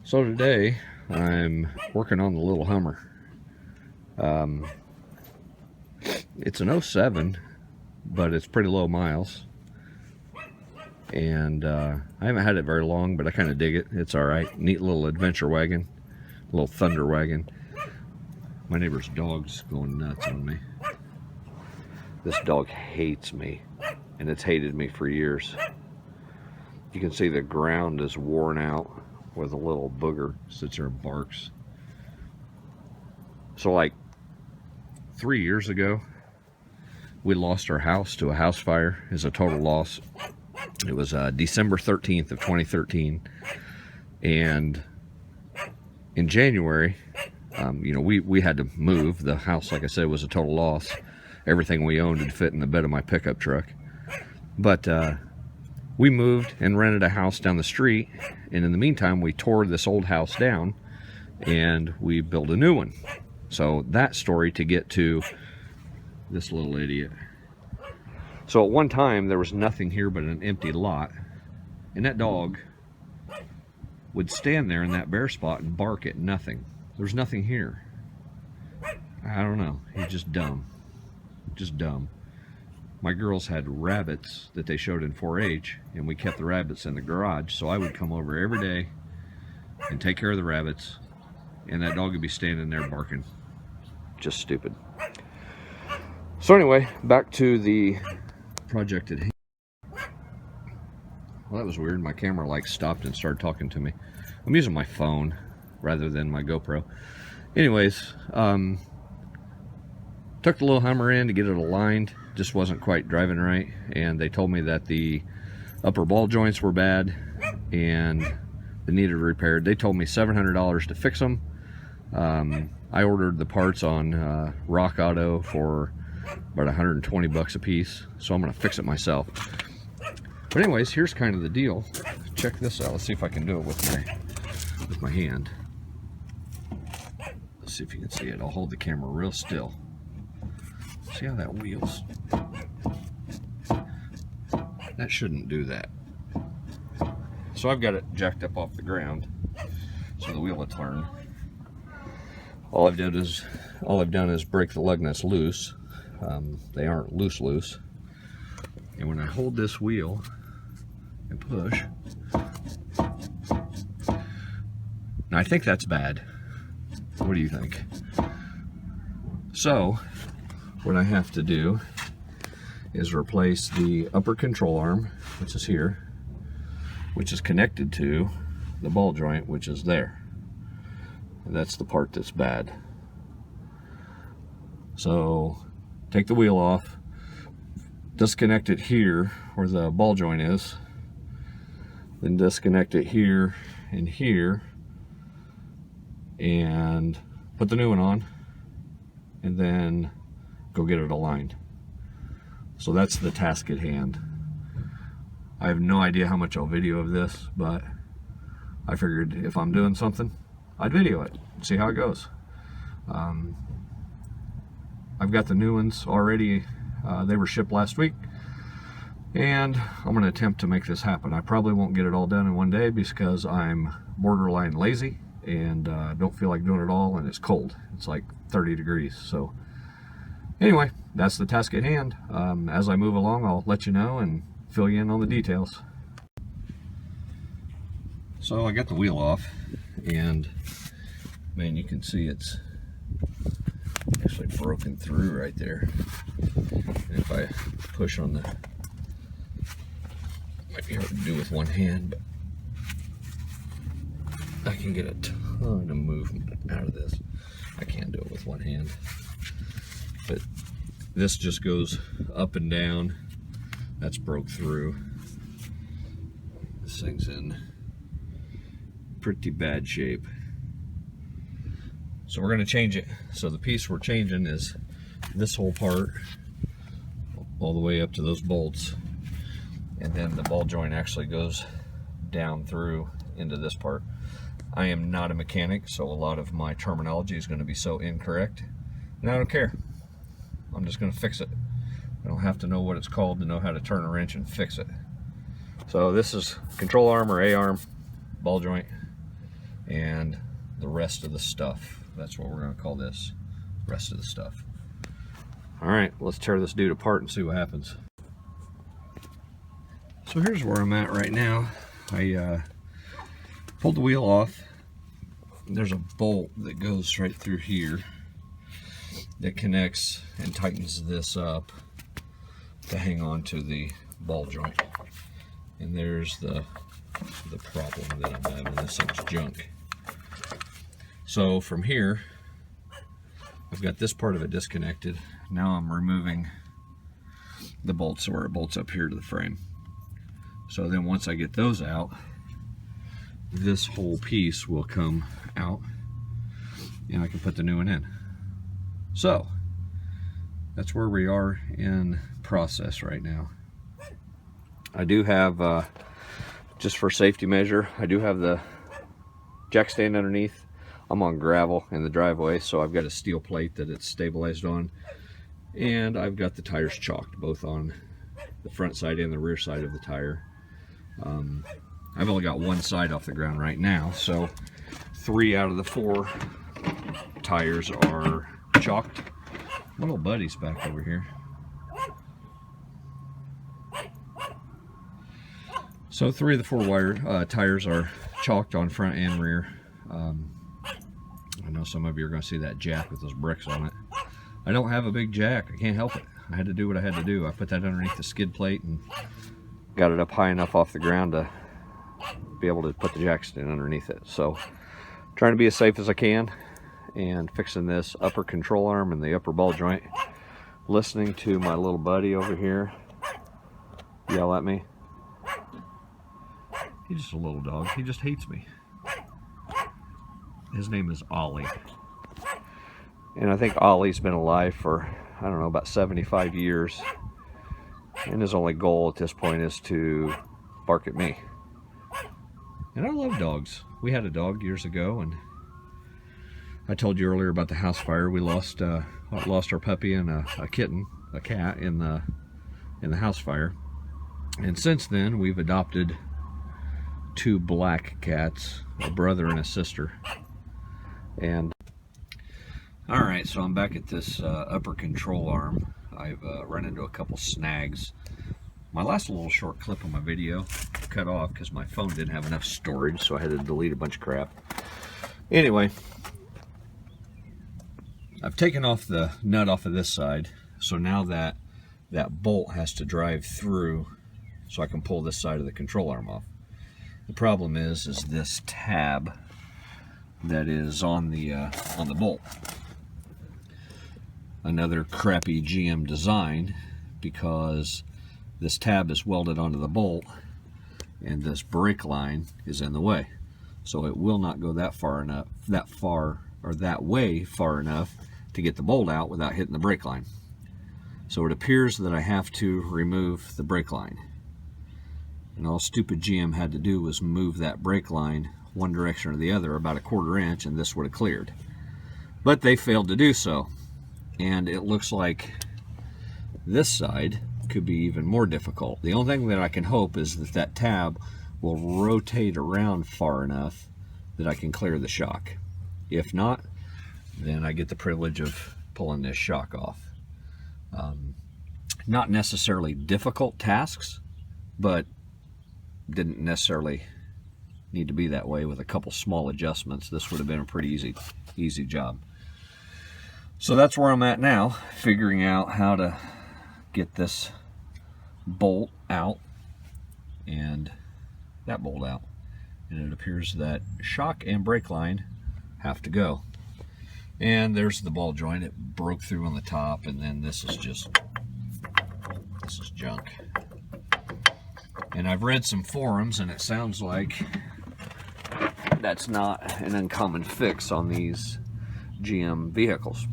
So today I'm working on the little Hummer. It's an '07, but it's pretty low miles. And I haven't had it very long, but I kind of dig it. It's alright. Neat little adventure wagon. Little thunder wagon. My neighbor's dog's going nuts on me. This dog hates me, and it's hated me for years. You can see the ground is worn out with a little booger sits there and barks. So like 3 years ago, we lost our house to a house fire. It's a total loss. It was December 13th of 2013. And in January, we had to move. The house, like I said, was a total loss. Everything we owned would fit in the bed of my pickup truck. But we moved and rented a house down the street, and in the meantime we tore this old house down and we built a new one. So that story to get to this little idiot. So at one time there was nothing here but an empty lot, and that dog would stand there in that bare spot and bark at nothing. There's nothing here. I don't know, he's just dumb. Just dumb. My girls had rabbits that they showed in 4-H, and we kept the rabbits in the garage, so I would come over every day and take care of the rabbits, and that dog would be standing there barking. Just stupid. So anyway, back to the project at hand. Well, that was weird. My camera like stopped and started talking to me. I'm using my phone rather than my GoPro. Anyways, took the little Hummer in to get it aligned. Just wasn't quite driving right, and they told me that the upper ball joints were bad and they needed repaired. They told me $700 to fix them. I ordered the parts on Rock Auto for about 120 bucks a piece, so I'm gonna fix it myself. But anyways, here's kind of the deal. Check this out. Let's see if I can do it with my hand. Let's see if you can see it. I'll hold the camera real still. See how that wheels? That shouldn't do that. So I've got it jacked up off the ground so the wheel will turn. All I've done is break the lug nuts loose. They aren't loose. And when I hold this wheel and push, now I think that's bad. What do you think? So what I have to do is replace the upper control arm, which is here, which is connected to the ball joint, which is there. And that's the part that's bad. So take the wheel off, disconnect it here where the ball joint is, then disconnect it here and here, and put the new one on, and then go get it aligned. So that's the task at hand. I have no idea how much I'll video of this, but I figured if I'm doing something, I'd video it, see how it goes. I've got the new ones already. They were shipped last week, and I'm going to attempt to make this happen. I probably won't get it all done in one day because I'm borderline lazy and don't feel like doing it all, and it's cold. It's like 30 degrees. So anyway, that's the task at hand. As I move along, I'll let you know and fill you in on the details. So I got the wheel off, and man, you can see it's actually broken through right there. And if I push on the, might be hard to do with one hand, but I can get a ton of movement out of this. I can't do it with one hand, but this just goes up and down. That's broke through. This thing's in pretty bad shape. So we're going to change it. So the piece we're changing is this whole part all the way up to those bolts, and then the ball joint actually goes down through into this part. I am not a mechanic, so a lot of my terminology is going to be so incorrect, and I don't care. I'm just going to fix it. I don't have to know what it's called to know how to turn a wrench and fix it. So this is control arm or A-arm ball joint. and the rest of the stuff. That's what we're going to call this, rest of the stuff. All right, let's tear this dude apart and see what happens. So here's where I'm at right now. I pulled the wheel off. There's a bolt that goes right through here that connects and tightens this up to hang on to the ball joint. And there's the problem that I'm having. This thing's junk. So from here, I've got this part of it disconnected. Now I'm removing the bolts where it bolts up here to the frame. So then once I get those out, this whole piece will come out and I can put the new one in. So that's where we are in process right now. I do have, just for safety measure, I do have the jack stand underneath. I'm on gravel in the driveway, so I've got a steel plate that it's stabilized on. And I've got the tires chalked, both on the front side and the rear side of the tire. I've only got one side off the ground right now, so 3 out of the 4 tires are chalked. My little buddy's back over here. So 3 of the 4 tires are chalked on front and rear. I know some of you are going to see that jack with those bricks on it. I don't have a big jack. I can't help it. I had to do what I had to do. I put that underneath the skid plate and got it up high enough off the ground to be able to put the jack stand underneath it. So trying to be as safe as I can and fixing this upper control arm and the upper ball joint. Listening to my little buddy over here yell at me. He's just a little dog. He just hates me. His name is Ollie. And I think Ollie's been alive for, I don't know, about 75 years. And his only goal at this point is to bark at me. And I love dogs. We had a dog years ago, and I told you earlier about the house fire. We lost our puppy and a kitten, a cat, in the house fire. And since then, we've adopted 2 black cats, a brother and a sister. And all right, so I'm back at this upper control arm. I've run into a couple snags. My last little short clip of my video cut off because my phone didn't have enough storage, so I had to delete a bunch of crap. Anyway, I've taken off the nut off of this side, so now that bolt has to drive through so I can pull this side of the control arm off. The problem is this tab that is on the bolt. Another crappy GM design, because this tab is welded onto the bolt and this brake line is in the way. So it will not go that way far enough to get the bolt out without hitting the brake line. So it appears that I have to remove the brake line. And all stupid GM had to do was move that brake line one direction or the other about a 1/4 inch, and this would have cleared. But they failed to do so. And it looks like this side could be even more difficult. The only thing that I can hope is that tab will rotate around far enough that I can clear the shock. If not, then I get the privilege of pulling this shock off. Not necessarily difficult tasks, but didn't necessarily need to be that way. With a couple small adjustments, this would have been a pretty easy job. So that's where I'm at now, figuring out how to get this bolt out and that bolt out. And it appears that shock and brake line have to go. And there's the ball joint. It broke through on the top, and then this is junk. And I've read some forums, and it sounds like that's not an uncommon fix on these GM vehicles.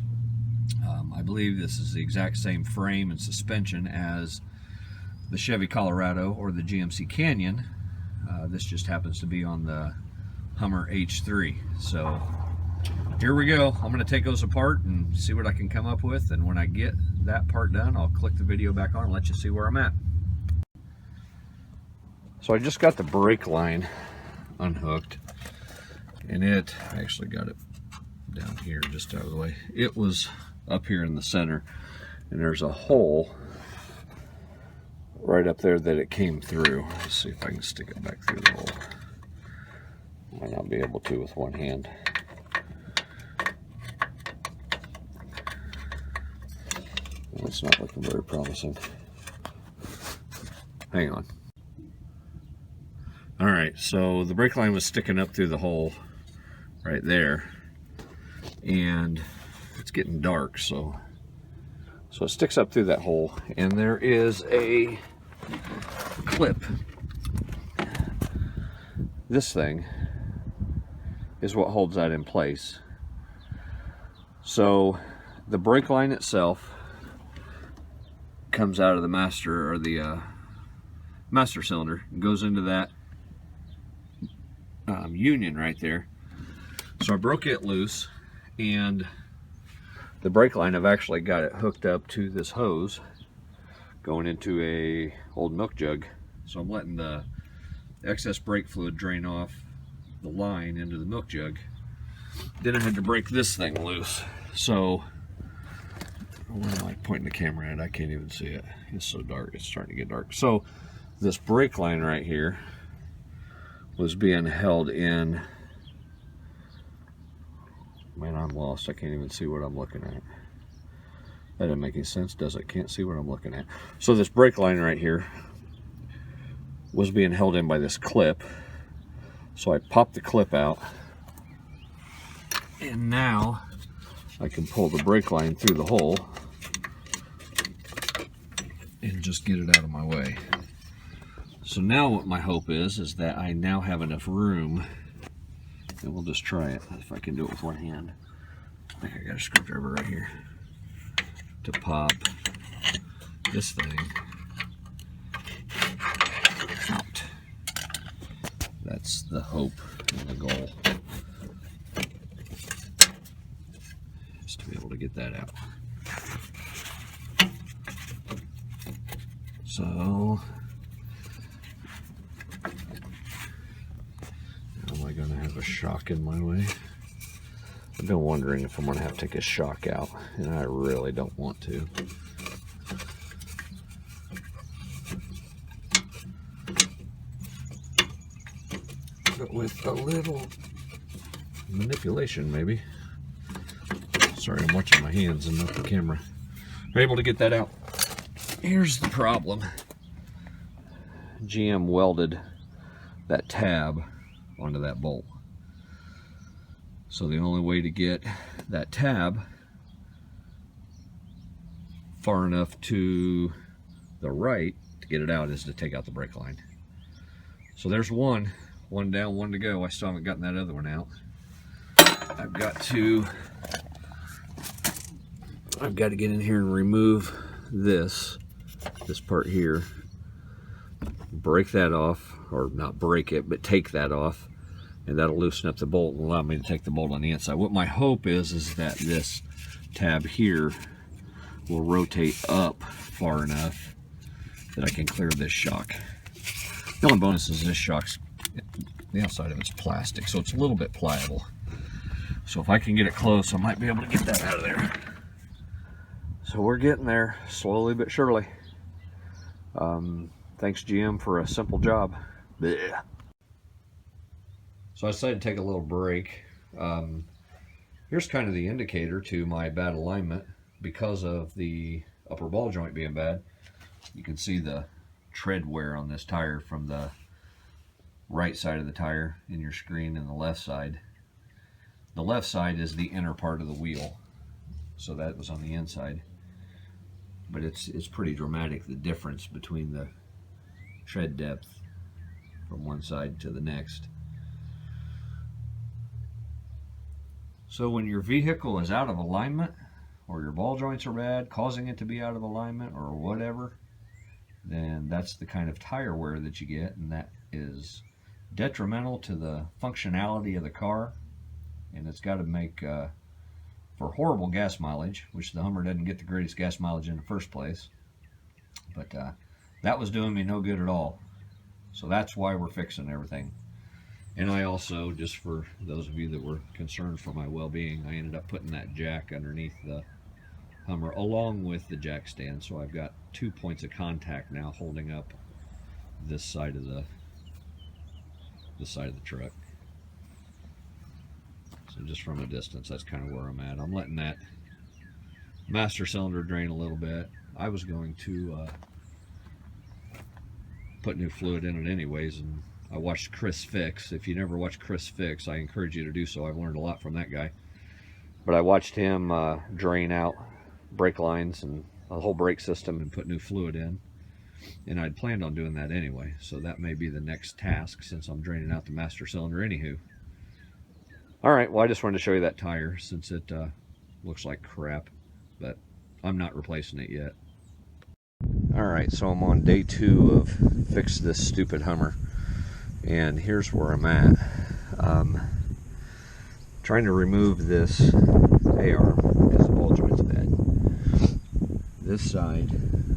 I believe this is the exact same frame and suspension as the Chevy Colorado or the GMC Canyon. This just happens to be on the Hummer H3. So here we go. I'm going to take those apart and see what I can come up with, and when I get that part done, I'll click the video back on and let you see where I'm at. So I just got the brake line unhooked, And I actually got it down here just out of the way. It was up here in the center, and there's a hole right up there that it came through. Let's see if I can stick it back through the hole. Might not be able to with one hand. Well, it's not looking very promising. Hang on. All right, so the brake line was sticking up through the hole right there, and it's getting dark, so it sticks up through that hole, and there is a clip. This thing is what holds that in place. So the brake line itself comes out of the master, or the master cylinder, and goes into that union right there. So I broke it loose, and the brake line, I've actually got it hooked up to this hose going into a old milk jug. So I'm letting the excess brake fluid drain off the line into the milk jug. Then I had to break this thing loose. So where am I pointing the camera at? I can't even see it. It's so dark. It's starting to get dark. So this brake line right here was being held in. Man, I'm lost. I can't even see what I'm looking at. That doesn't make any sense, does it? Can't see what I'm looking at. So this brake line right here was being held in by this clip. So I popped the clip out, and now I can pull the brake line through the hole and just get it out of my way. So now what my hope is that I now have enough room, and we'll just try it if I can do it with one hand. I think I got a screwdriver right here to pop this thing out. That's the hope and the goal, is to be able to get that out. So am I going to have a shock in my way? I've been wondering if I'm going to have to take a shock out, and I really don't want to. But with a little manipulation, maybe. Sorry, I'm watching my hands and not the camera. I'm able to get that out. Here's the problem. GM welded that tab onto that bolt. So the only way to get that tab far enough to the right to get it out is to take out the brake line. So there's one down, one to go. I still haven't gotten that other one out. I've got to get in here and remove this part here, break that off, or not break it, but take that off, and that'll loosen up the bolt and allow me to take the bolt on the inside. What my hope is that this tab here will rotate up far enough that I can clear this shock. The only bonus is this shock's, the outside of it's plastic, so it's a little bit pliable. So if I can get it close, I might be able to get that out of there. So we're getting there, slowly but surely. Thanks GM for a simple job. Blech. So I decided to take a little break. Here's kind of the indicator to my bad alignment. Because of the upper ball joint being bad, you can see the tread wear on this tire from the right side of the tire in your screen and the left side. The left side is the inner part of the wheel, so that was on the inside. But it's pretty dramatic, the difference between the tread depth from one side to the next. So when your vehicle is out of alignment, or your ball joints are bad, causing it to be out of alignment or whatever, then that's the kind of tire wear that you get, and that is detrimental to the functionality of the car, and it's got to make for horrible gas mileage, which the Hummer doesn't get the greatest gas mileage in the first place. But that was doing me no good at all. So that's why we're fixing everything. And I also, just for those of you that were concerned for my well-being, I ended up putting that jack underneath the Hummer along with the jack stand, so I've got 2 points of contact now holding up this side of the truck. So just from a distance, that's kind of where I'm at. I'm letting that master cylinder drain a little bit. I was going to put new fluid in it anyways, and I watched Chris Fix. If you never watched Chris Fix, I encourage you to do so. I've learned a lot from that guy. But I watched him drain out brake lines and the whole brake system and put new fluid in, and I'd planned on doing that anyway, so that may be the next task since I'm draining out the master cylinder anywho. Alright, well, I just wanted to show you that tire since it looks like crap, but I'm not replacing it yet. Alright, so I'm on day 2 of fix this stupid Hummer, and here's where I'm at. Trying to remove this A-arm because the ball joint's bad. This side,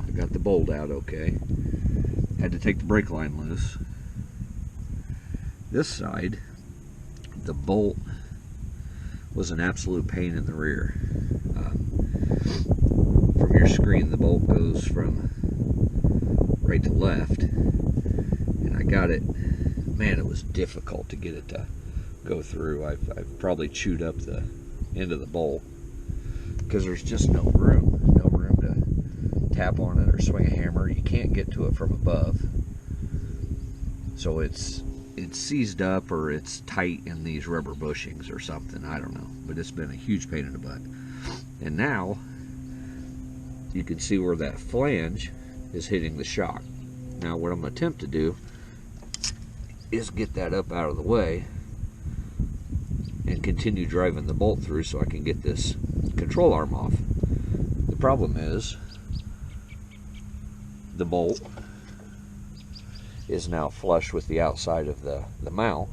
I got the bolt out okay. Had to take the brake line loose. This side, the bolt was an absolute pain in the rear. From your screen, the bolt goes from right to left, and I got it. Man, it was difficult to get it to go through. I've probably chewed up the end of the bolt because there's just no room to tap on it or swing a hammer. You can't get to it from above, so it's seized up or it's tight in these rubber bushings or something. I don't know, but it's been a huge pain in the butt. And now you can see where that flange is hitting the shock. Now what I'm going to attempt to do is get that up out of the way and continue driving the bolt through so I can get this control arm off. The problem is the bolt is now flush with the outside of the mount.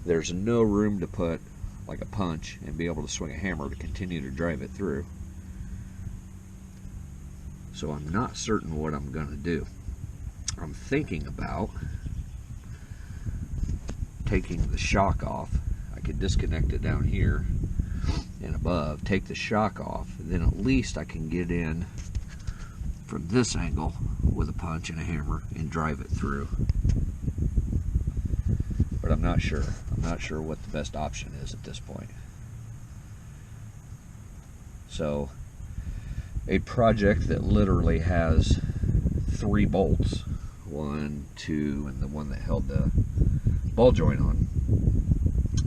There's no room to put like a punch and be able to swing a hammer to continue to drive it through. So I'm not certain what I'm going to do. I'm thinking about taking the shock off. I could disconnect it down here and above, take the shock off, and then at least I can get in from this angle with a punch and a hammer and drive it through. But I'm not sure. I'm not sure what the best option is at this point. So, a project that literally has 3 bolts, 1, 2, and the one that held the ball joint on,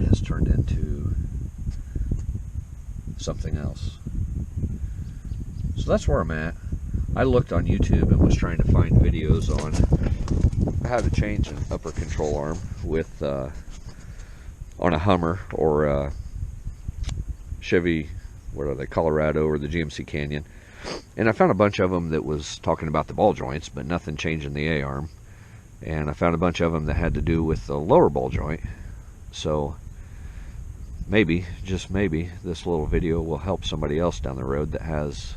has turned into something else. So that's where I'm at. I looked on YouTube and was trying to find videos on how to change an upper control arm with on a Hummer or a Chevy, what are they, Colorado, or the GMC Canyon. And I found a bunch of them that was talking about the ball joints, but nothing changing the A-arm. And I found a bunch of them that had to do with the lower ball joint. So maybe, just maybe, this little video will help somebody else down the road that has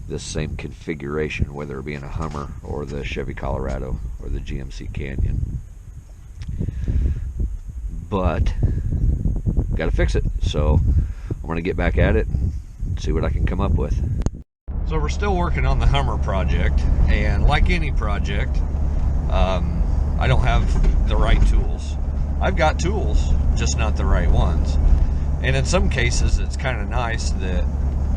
this same configuration, whether it be in a Hummer or the Chevy Colorado or the GMC Canyon. But got to fix it, so I'm going to get back at it and see what I can come up with. So we're still working on the Hummer project, and like any project, I don't have the right tools. I've got tools, just not the right ones. And in some cases, it's kind of nice that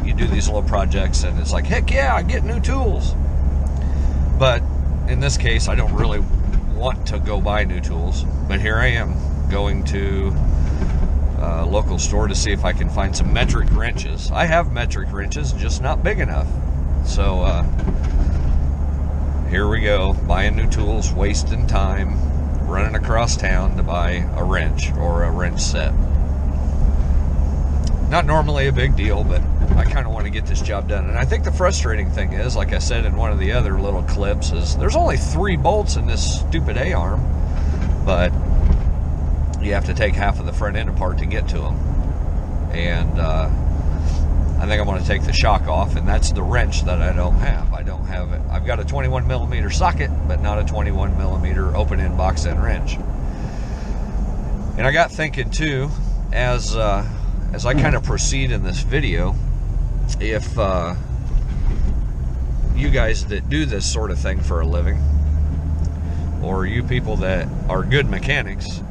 you do these little projects and it's like, heck yeah, I get new tools. But in this case, I don't really want to go buy new tools. But here I am, going to a local store to see if I can find some metric wrenches. I have metric wrenches, just not big enough. So here we go, buying new tools, wasting time, running across town to buy a wrench or a wrench set. Not normally a big deal, but I kind of want to get this job done. And I think the frustrating thing is, like I said in one of the other little clips, is there's only 3 bolts in this stupid A-arm, but you have to take half of the front end apart to get to them. And I think I'm going to take the shock off, and that's the wrench that I don't have. I don't have it. I've got a 21 millimeter socket, but not a 21 millimeter open end box end wrench. And I got thinking too, as I kind of proceed in this video, if you guys that do this sort of thing for a living, or you people that are good mechanics,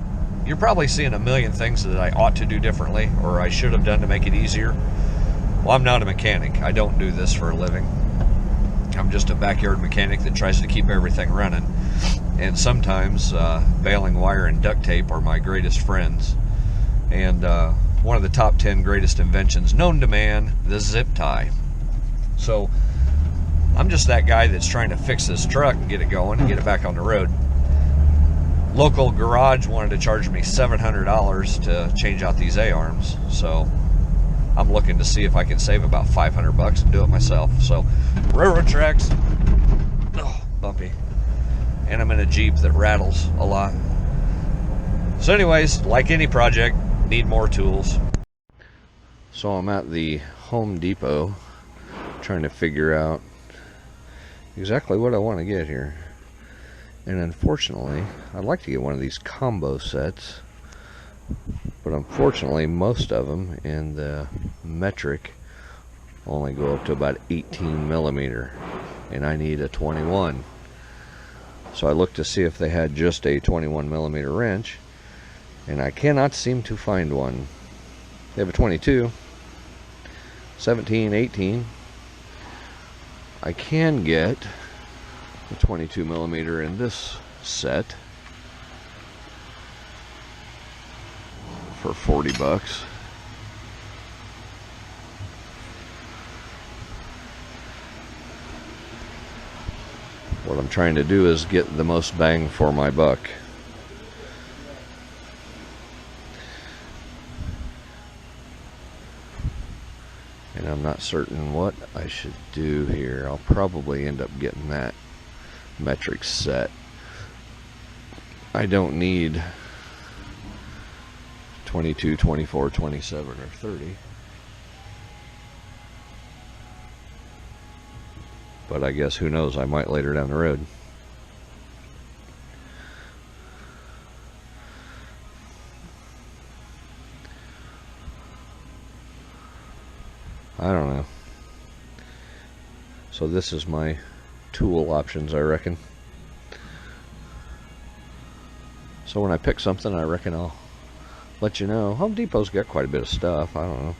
you're probably seeing a million things that I ought to do differently, or I should have done to make it easier. Well, I'm not a mechanic. I don't do this for a living. I'm just a backyard mechanic that tries to keep everything running. And sometimes baling wire and duct tape are my greatest friends. And one of the top 10 greatest inventions known to man, the zip tie. So I'm just that guy that's trying to fix this truck and get it going and get it back on the road. Local garage wanted to charge me $700 to change out these A-arms. So I'm looking to see if I can save about $500 and do it myself. So railroad tracks, oh, bumpy. And I'm in a Jeep that rattles a lot. So anyways, like any project, need more tools. So I'm at the Home Depot trying to figure out exactly what I want to get here. And unfortunately, I'd like to get one of these combo sets, but unfortunately most of them in the metric only go up to about 18 millimeter, and I need a 21. So I looked to see if they had just a 21 millimeter wrench, and I cannot seem to find one. They have a 22, 17, 18. I can get a 22 millimeter in this set for $40. What I'm trying to do is get the most bang for my buck. And I'm not certain what I should do here. I'll probably end up getting that metric set. I don't need 22, 24, 27, or 30. But I guess, who knows, I might later down the road. I don't know. So this is my tool options, I reckon. So when I pick something, I reckon I'll let you know. Home Depot's got quite a bit of stuff. I don't know.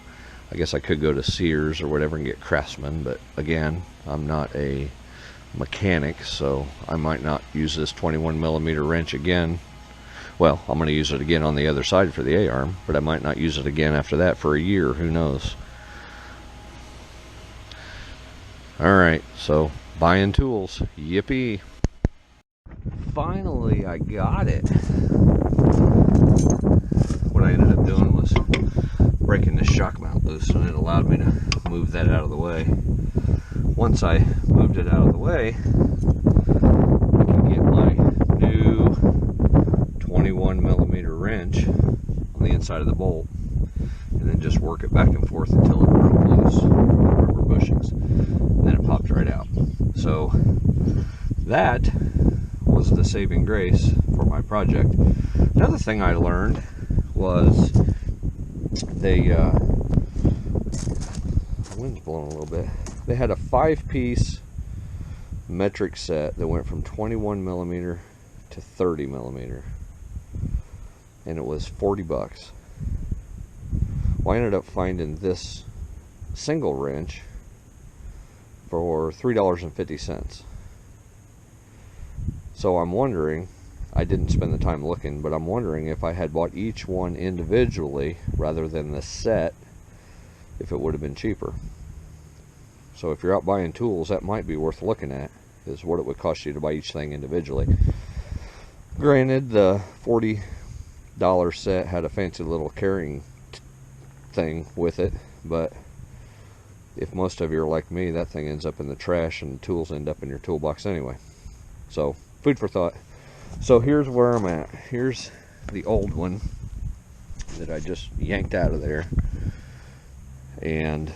I guess I could go to Sears or whatever and get Craftsman, but again, I'm not a mechanic, so I might not use this 21 millimeter wrench again. Well, I'm going to use it again on the other side for the A-arm, but I might not use it again after that for a year. Who knows? Alright, so buying tools. Yippee. Finally, I got it. What I ended up doing was breaking the shock mount loose, and it allowed me to move that out of the way. Once I moved it out of the way, I can get my new 21 millimeter wrench on the inside of the bolt, and then just work it back and forth until it broke loose from the rubber bushings. Then it popped right out. So that was the saving grace for my project. Another thing I learned was the wind's blowing a little bit. They had a 5-piece metric set that went from 21 millimeter to 30 millimeter, and it was $40. Well, I ended up finding this single wrench for $3.50. So I'm wondering, I didn't spend the time looking, but I'm wondering if I had bought each one individually rather than the set, if it would have been cheaper. So if you're out buying tools, that might be worth looking at, is what it would cost you to buy each thing individually. Granted, the $40 set had a fancy little carrying thing with it, but if most of you are like me, that thing ends up in the trash and the tools end up in your toolbox anyway. So, food for thought. So here's where I'm at. Here's the old one that I just yanked out of there. And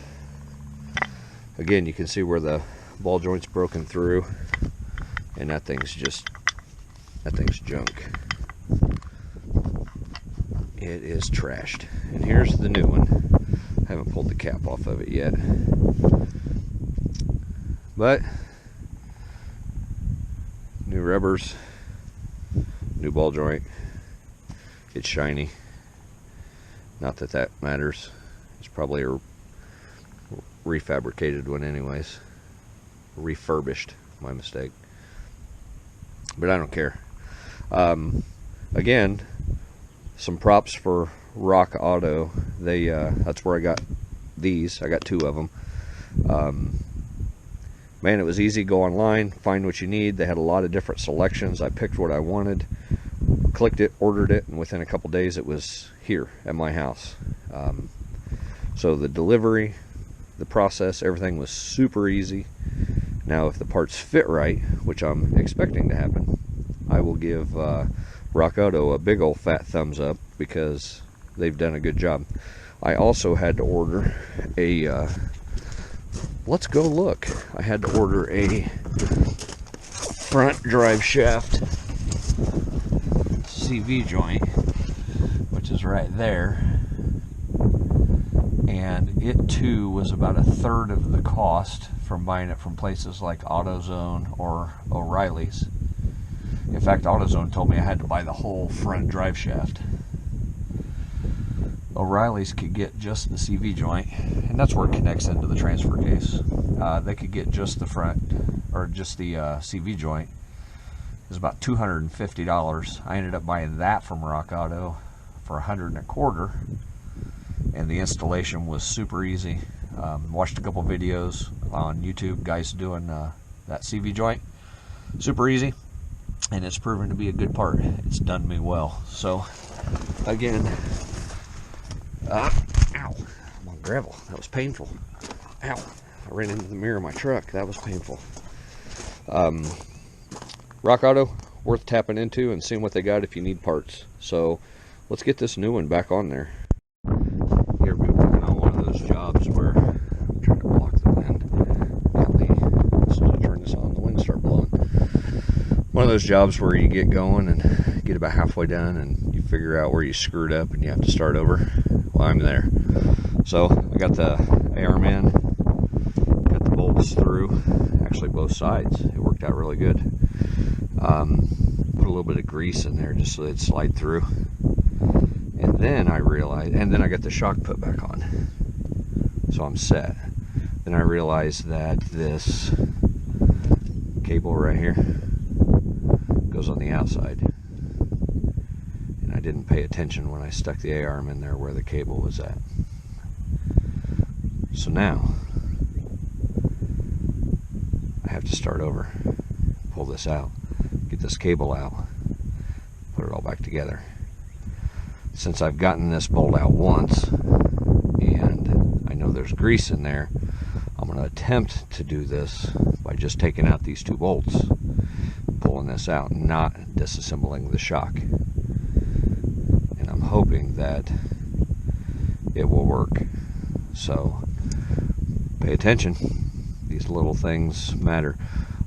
again, you can see where the ball joint's broken through, and that thing's junk. it is trashed. And here's the new one. I haven't pulled the cap off of it yet, but new rubbers, new ball joint. It's shiny. Not that that matters. It's probably a refabricated one anyways. Refurbished, my mistake. But I don't care. Again, some props for Rock Auto. They that's where I got these. I got 2 of them. Man, it was easy. Go online, find what you need. They had a lot of different selections. I picked what I wanted, clicked it, ordered it, and within a couple days it was here at my house. So the delivery, the process, everything was super easy. Now if the parts fit right, which I'm expecting to happen, I will give Rock Auto a big old fat thumbs up because they've done a good job. I also had to order a let's go look. I had to order a front drive shaft CV joint, which is right there, and it too was about 1/3 of the cost from buying it from places like AutoZone or O'Reilly's. In fact, AutoZone told me I had to buy the whole front drive shaft. O'Reilly's could get just the CV joint, and that's where it connects into the transfer case. They could get just the front, or just the CV joint. It was about $250. I ended up buying that from Rock Auto for $125, and the installation was super easy. Watched a couple videos on YouTube, guys doing that CV joint. Super easy, and it's proven to be a good part. It's done me well. So again, ow, I'm on gravel. That was painful. Ow, I ran into the mirror of my truck. That was painful. Rock Auto, worth tapping into and seeing what they got if you need parts. So let's get this new one back on there. Here we're working on one of those jobs where I'm trying to block the wind. Let's turn this on, the wind start blowing. One of those jobs where you get going and get about halfway done and you figure out where you screwed up and you have to start over. Well, I'm there. So I got the AR-Man, got the bolts through, actually both sides. It worked out really good. Put a little bit of grease in there just so it'd slide through. And then I realized, and then I got the shock put back on. So I'm set. Then I realized that this cable right here goes on the outside. And I didn't pay attention when I stuck the A-arm in there where the cable was at. So now I have to start over, pull this out, get this cable out, put it all back together. Since I've gotten this bolt out once and I know there's grease in there, I'm going to attempt to do this by just taking out these 2 bolts, pulling this out, not disassembling the shock. And I'm hoping that it will work. So pay attention. These little things matter.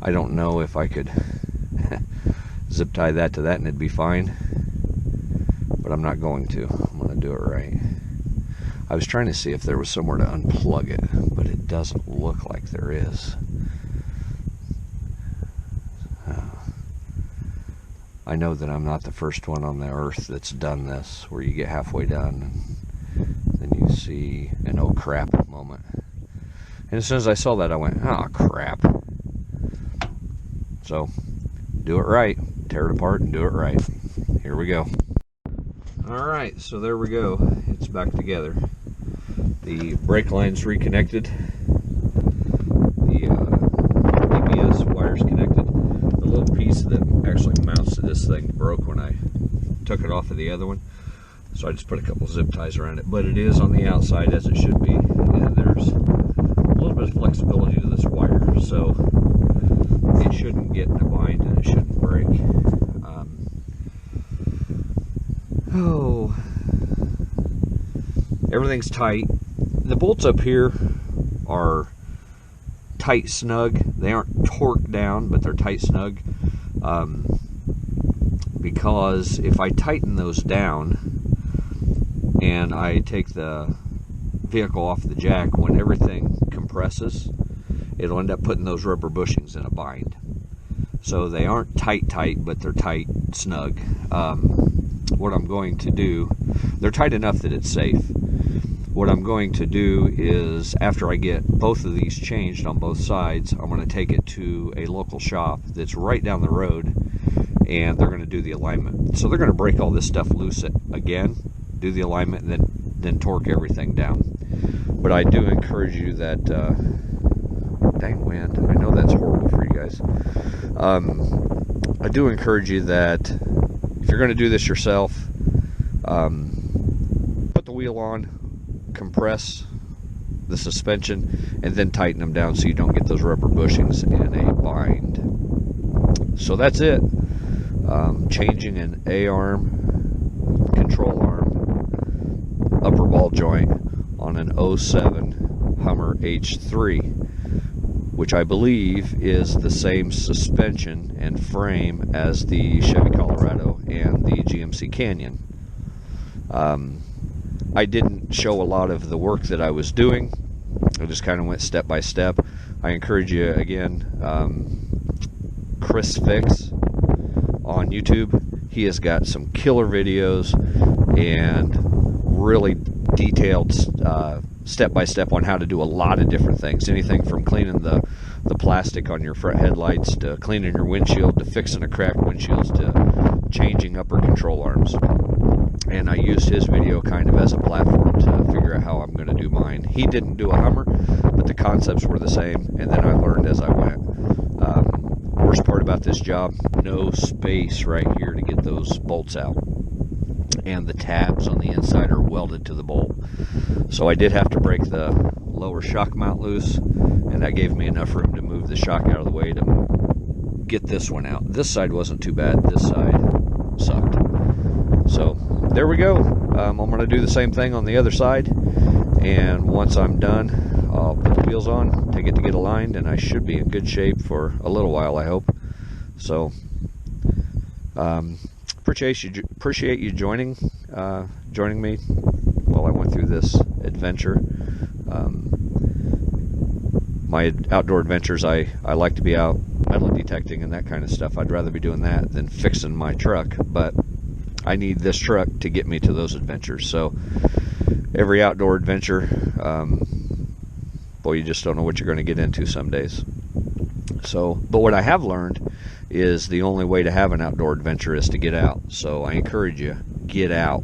I don't know if I could zip tie that to that and it'd be fine, but I'm not going to. I'm going to do it right. I was trying to see if there was somewhere to unplug it, but it doesn't look like there is. I know that I'm not the first one on the earth that's done this, where you get halfway done and then you see an oh crap moment. And as soon as I saw that, I went, oh crap. So do it right, tear it apart and do it right. Here we go. Alright, so there we go. It's back together. The brake line's reconnected. The ABS wire's connected. The little piece that actually mounts to this thing broke when I took it off of the other one. So I just put a couple zip ties around it. But it is on the outside as it should be. And there's a little bit of flexibility to this wire. So it shouldn't get in a bind and it shouldn't break. Everything's tight. The bolts up here are tight snug. They aren't torqued down, but they're tight snug. Because if I tighten those down, and I take the vehicle off the jack, when everything compresses, it'll end up putting those rubber bushings in a bind. So they aren't tight, but they're tight, snug. What I'm going to do, they're tight enough that it's safe. What I'm going to do is, after I get both of these changed on both sides, I'm going to take it to a local shop that's right down the road, and they're going to do the alignment. So they're going to break all this stuff loose again, do the alignment, and then torque everything down. But I do encourage you that, dang wind, I know that's horrible for you guys. I do encourage you that if you're going to do this yourself, put the wheel on, compress the suspension, and then tighten them down so you don't get those rubber bushings in a bind. So that's it. Changing an A-arm, control arm, upper ball joint on an 07 Hummer H3, which I believe is the same suspension and frame as the Chevy Colorado and the GMC Canyon. I didn't show a lot of the work that I was doing. I just kind of went step by step. I encourage you, again, Chris Fix on YouTube. He has got some killer videos and really detailed step by step on how to do a lot of different things. Anything from cleaning the plastic on your front headlights, to cleaning your windshield, to fixing a cracked windshield, to changing upper control arms. And I used his video kind of as a platform to figure out how I'm going to do mine. He didn't do a Hummer, but the concepts were the same, and then I learned as I went. Worst part about this job, no space right here to get those bolts out. And the tabs on the inside are welded to the bolt. So I did have to break the lower shock mount loose, and that gave me enough room to move the shock out of the way to get this one out. This side wasn't too bad, this side sucked. So there we go. I'm going to do the same thing on the other side, and once I'm done, I'll put the wheels on, take it to get aligned, and I should be in good shape for a little while, I hope. So appreciate you joining me while I went through this adventure. My outdoor adventures, I like to be out metal detecting and that kind of stuff. I'd rather be doing that than fixing my truck, but I need this truck to get me to those adventures. So every outdoor adventure, boy, you just don't know what you're going to get into some days. So, but what I have learned is the only way to have an outdoor adventure is to get out. So I encourage you, get out,